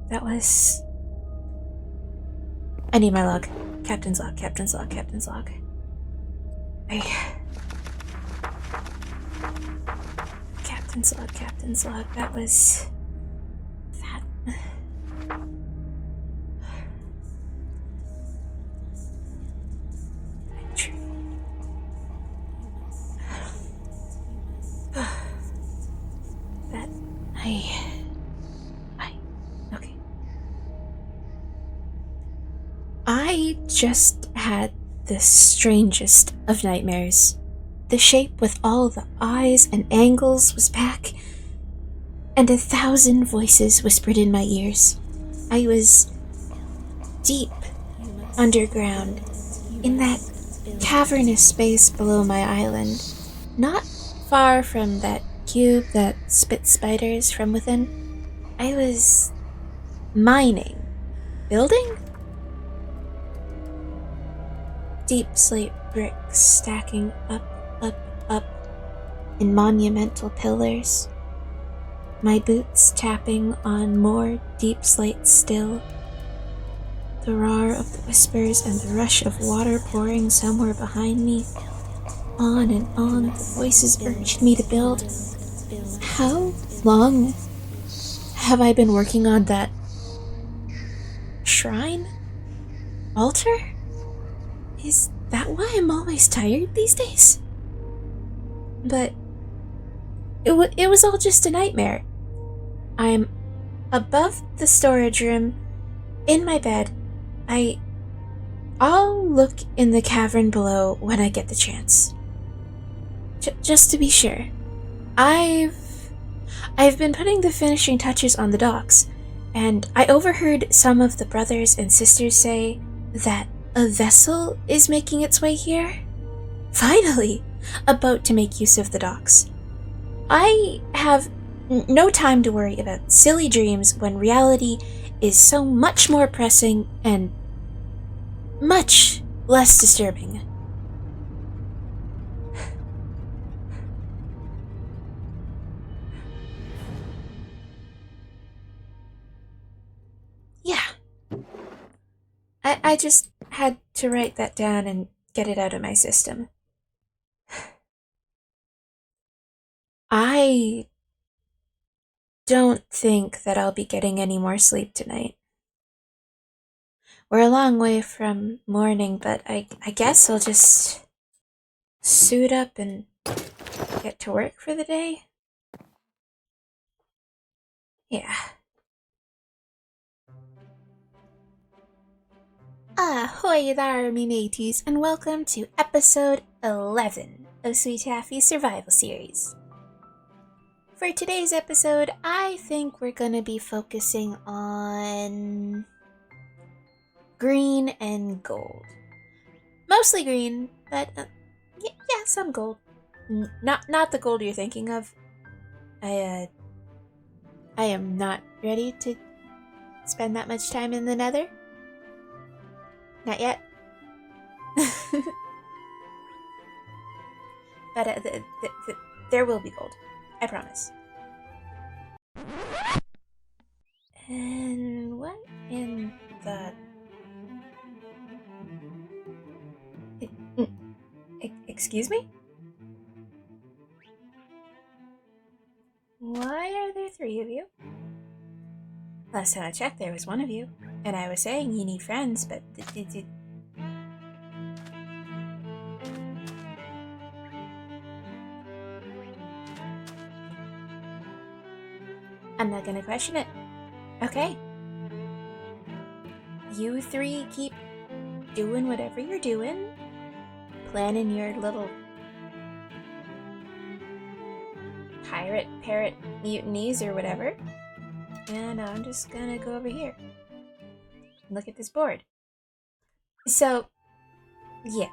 That was... I need my log. Captain's log, captain's log, captain's log. Captain's log, captain's log. That was... that... Okay. I just had the strangest of nightmares. The shape with all the eyes and angles was back, and 1,000 voices whispered in my ears. I was deep underground, in that cavernous space below my island, not far from that cube that spit spiders from within. I was mining. Building? Deep slate bricks stacking up in monumental pillars. My boots tapping on more deep slate still. The roar of the whispers and the rush of water pouring somewhere behind me. On and on, the voices urged me to build. How long have I been working on that shrine? Altar? Is that why I'm always tired these days? But it was all just a nightmare. I'm above the storage room, in my bed. I'll look in the cavern below when I get the chance. Just to be sure. I've been putting the finishing touches on the docks, and I overheard some of the brothers and sisters say that a vessel is making its way here. Finally, a boat to make use of the docks. I have no time to worry about silly dreams when reality is so much more pressing and much less disturbing. Yeah. I just had to write that down and get it out of my system. I don't think that I'll be getting any more sleep tonight. We're a long way from morning, but I guess I'll just suit up and get to work for the day. Yeah. Ahoy there, me mateys, and welcome to episode 11 of Sweetaffy's survival series. For today's episode, I think we're gonna be focusing on green and gold. Mostly green, but yeah, some gold. Not the gold you're thinking of. I am not ready to spend that much time in the Nether. Not yet. But there will be gold. I promise. And what in the... Excuse me? Why are there 3 of you? Last time I checked, there was 1 of you. And I was saying you need friends, but I'm not gonna question it. Okay. You 3 keep doing whatever you're doing, planning your little pirate parrot mutinies or whatever, and I'm just gonna go over here and look at this board. So, yeah.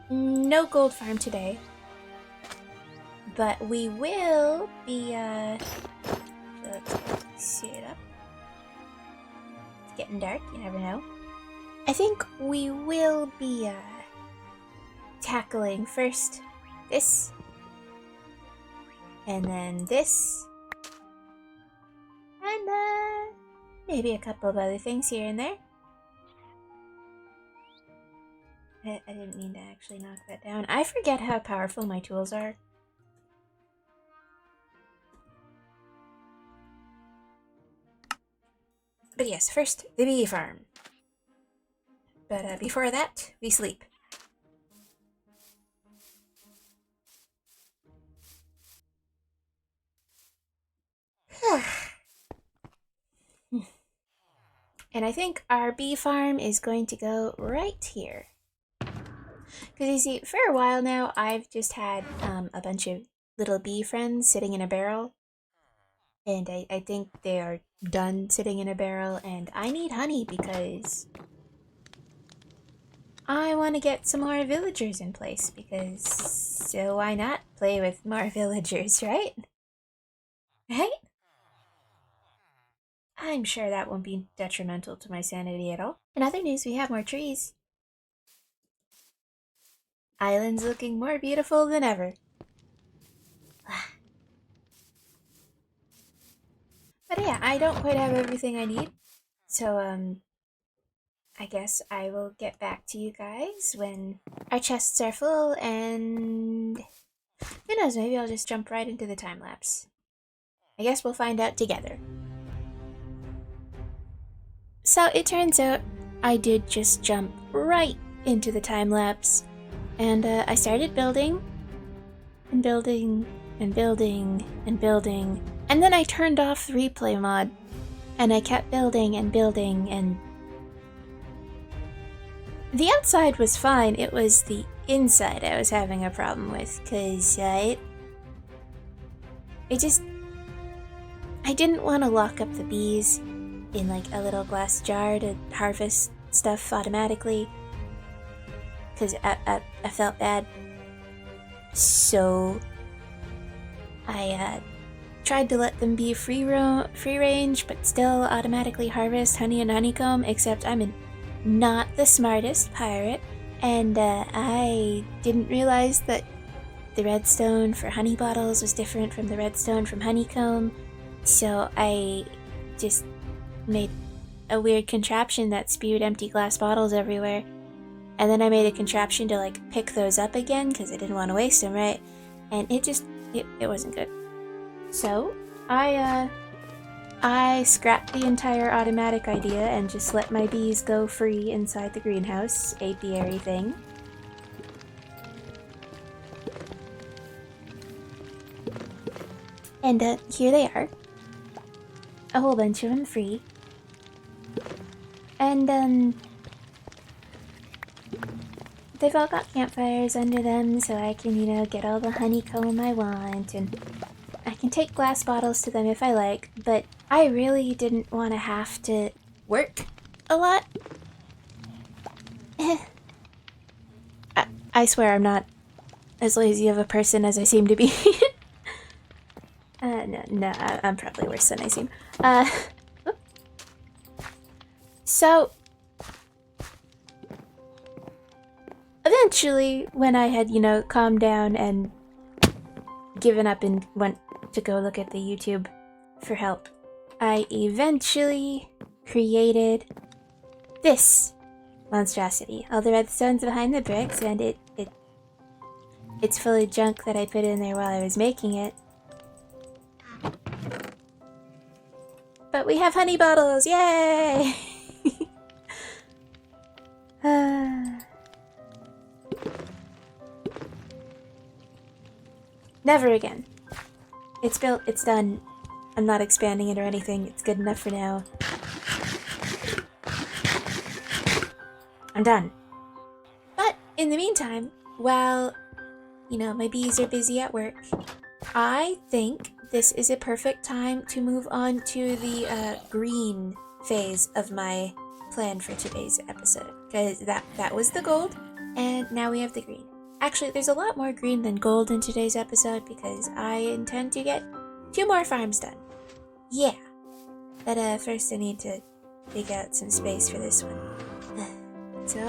No gold farm today. But we will be, let's see it up. It's getting dark, you never know. I think we will be, tackling first this. And then this. And maybe a couple of other things here and there. I didn't mean to actually knock that down. I forget how powerful my tools are. But yes, first, the bee farm. But before that, we sleep. And I think our bee farm is going to go right here. Because you see, for a while now, I've just had a bunch of little bee friends sitting in a barrel. And I think they are done sitting in a barrel, and I need honey because I want to get some more villagers in place, because so why not play with more villagers, right? Right? I'm sure that won't be detrimental to my sanity at all. In other news, we have more trees. Island's looking more beautiful than ever. But yeah, I don't quite have everything I need. So, I guess I will get back to you guys when our chests are full, and who knows, maybe I'll just jump right into the time lapse. I guess we'll find out together. So it turns out I did just jump right into the time lapse, and I started building and building and building and building, and then I turned off the replay mod, and I kept building and building, and the outside was fine. It was the inside I was having a problem with, because I didn't want to lock up the bees in like a little glass jar to harvest stuff automatically, because I felt bad. So I tried to let them be free range, but still automatically harvest honey and honeycomb, except I'm not the smartest pirate, and I didn't realize that the redstone for honey bottles was different from the redstone from honeycomb, so I just made a weird contraption that spewed empty glass bottles everywhere, and then I made a contraption to like pick those up again because I didn't want to waste them, right? And it wasn't good. So I scrapped the entire automatic idea and just let my bees go free inside the greenhouse apiary thing. And here they are. A whole bunch of them free. And they've all got campfires under them, so I can, get all the honeycomb I want, and I can take glass bottles to them if I like, but I really didn't want to have to work a lot. I swear I'm not as lazy of a person as I seem to be. No, I'm probably worse than I seem. So, eventually, when I had, calmed down and given up and went to go look at the YouTube for help, I eventually created this monstrosity. All the redstone's behind the bricks, and it's full of junk that I put in there while I was making it. But we have honey bottles, yay! Never again. It's built, it's done. I'm not expanding it or anything. It's good enough for now. I'm done. But in the meantime, while, my bees are busy at work, I think this is a perfect time to move on to the green phase of my plan for today's episode. Because that was the gold, and now we have the green. Actually, there's a lot more green than gold in today's episode because I intend to get 2 more farms done. Yeah. But first I need to dig out some space for this one. So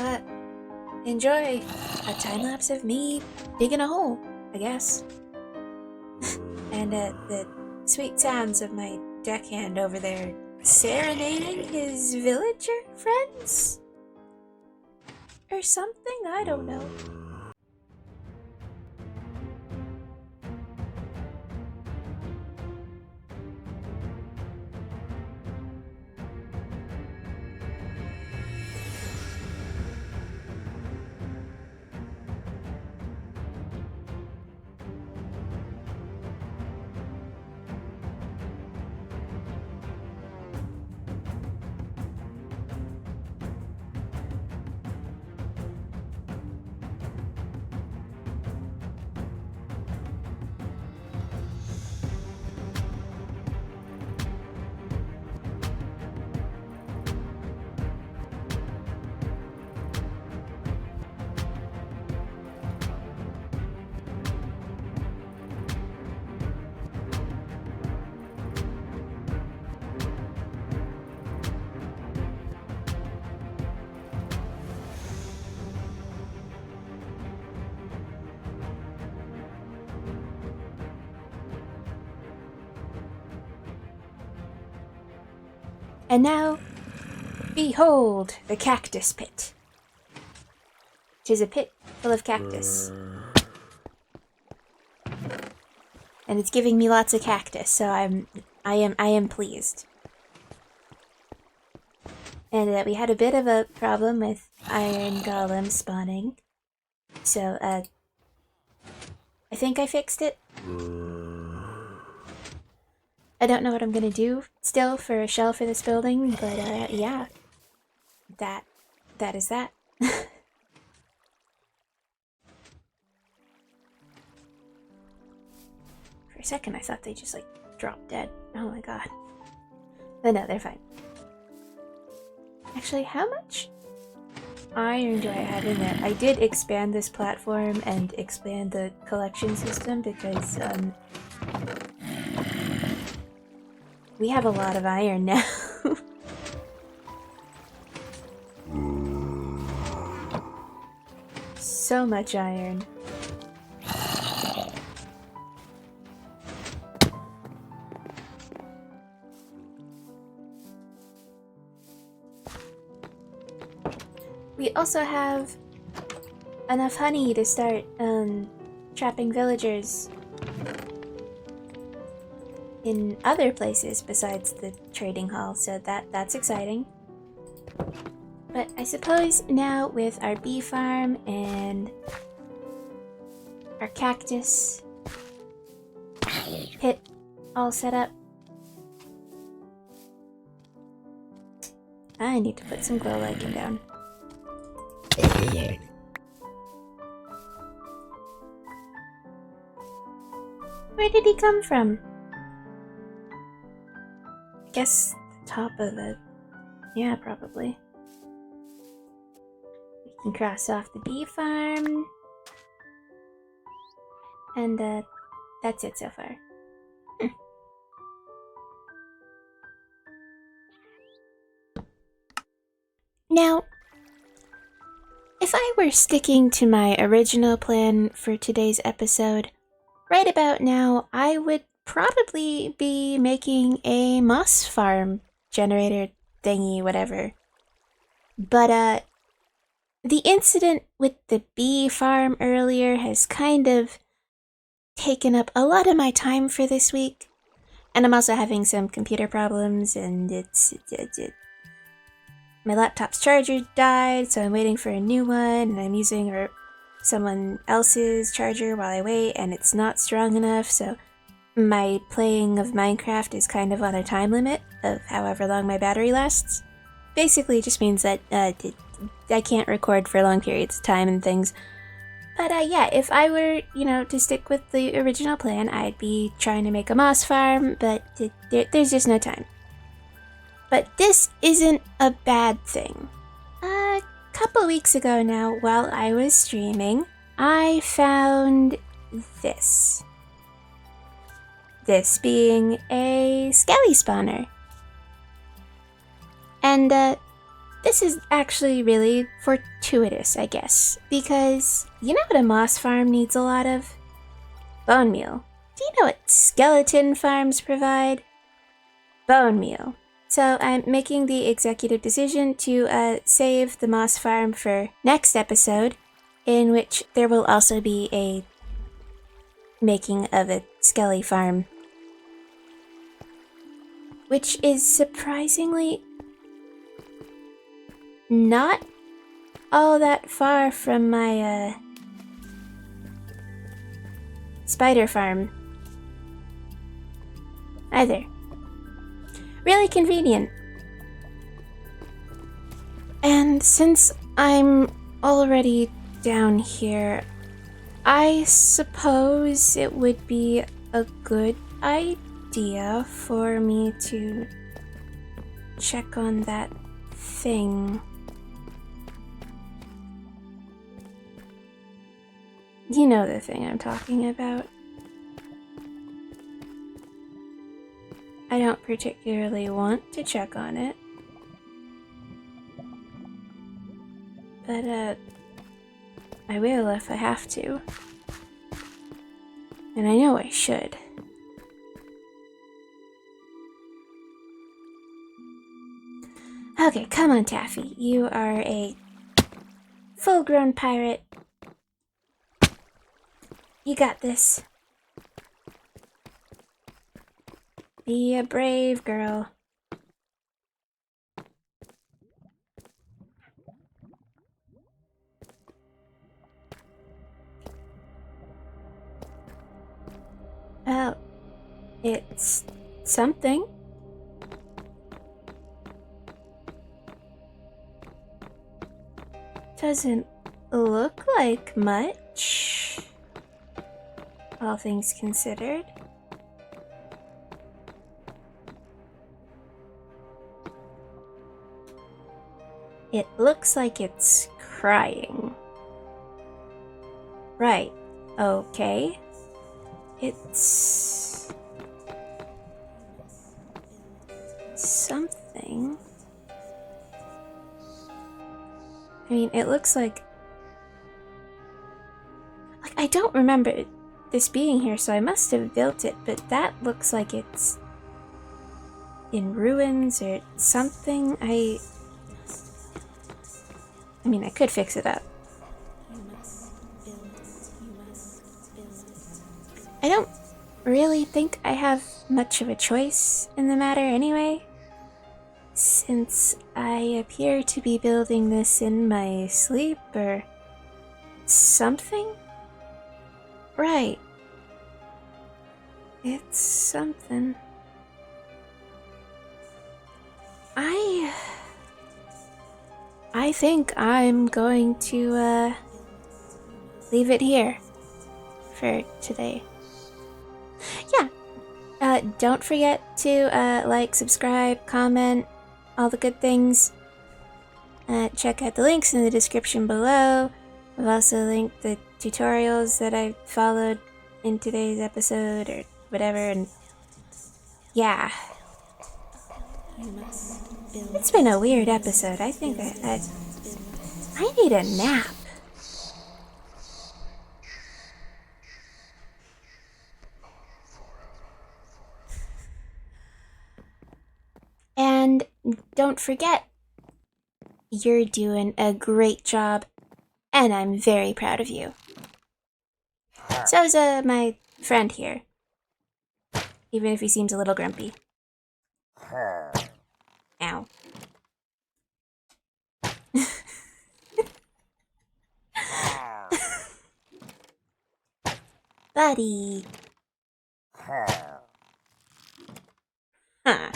enjoy a time lapse of me digging a hole I guess. And the sweet sounds of my deckhand over there serenading his villager friends? Or something? I don't know. And now, behold the cactus pit. 'Tis a pit full of cactus. And it's giving me lots of cactus, so I am pleased. And we had a bit of a problem with iron golems spawning. So, I think I fixed it. I don't know what I'm gonna do still for a shell for this building, but yeah. That is that. For a second I thought they just like dropped dead. Oh my god. But no, they're fine. Actually, how much iron do I have in there? I did expand this platform and expand the collection system because we have a lot of iron now. So much iron. We also have enough honey to start trapping villagers in other places besides the trading hall, so that's exciting. But I suppose now with our bee farm and our cactus pit all set up, I need to put some glow lighting down. Where did he come from? I guess the top of the... yeah, probably. We can cross off the bee farm. And that's it so far. Now, if I were sticking to my original plan for today's episode, right about now I would probably be making a moss farm generator thingy, whatever. But the incident with the bee farm earlier has kind of taken up a lot of my time for this week. And I'm also having some computer problems, and my laptop's charger died, so I'm waiting for a new one, and I'm using someone else's charger while I wait, and it's not strong enough, so my playing of Minecraft is kind of on a time limit of however long my battery lasts. Basically, it just means that I can't record for long periods of time and things. But yeah, if I were, to stick with the original plan, I'd be trying to make a moss farm, but there's just no time. But this isn't a bad thing. A couple weeks ago now, while I was streaming, I found this. This being a skelly spawner. And this is actually really fortuitous, I guess, because you know what a moss farm needs a lot of? Bone meal. Do you know what skeleton farms provide? Bone meal. So I'm making the executive decision to save the moss farm for next episode, in which there will also be a making of a skelly farm, which is surprisingly not all that far from my spider farm either. Really convenient. And since I'm already down here, I suppose it would be a good idea for me to check on that thing. You know the thing I'm talking about. I don't particularly want to check on it, but I will if I have to. And I know I should. Okay, come on, Taffy. You are a full-grown pirate. You got this. Be a brave girl. Well, it's something. Doesn't look like much, all things considered. It looks like it's crying. Right, okay. It's something. I mean, it looks like I don't remember this being here, so I must have built it, but that looks like it's in ruins or something. I mean, I could fix it up. I don't really think I have much of a choice in the matter anyway, since I appear to be building this in my sleep or something. Right. It's something. I think I'm going to leave it here for today. Yeah. Don't forget to like, subscribe, comment, all the good things. Check out the links in the description below. I've also linked the tutorials that I followed in today's episode or whatever, and yeah. It's been a weird episode. I think that I need a nap. And don't forget, you're doing a great job, and I'm very proud of you. So's my friend here, even if he seems a little grumpy. Ow. Buddy. Huh.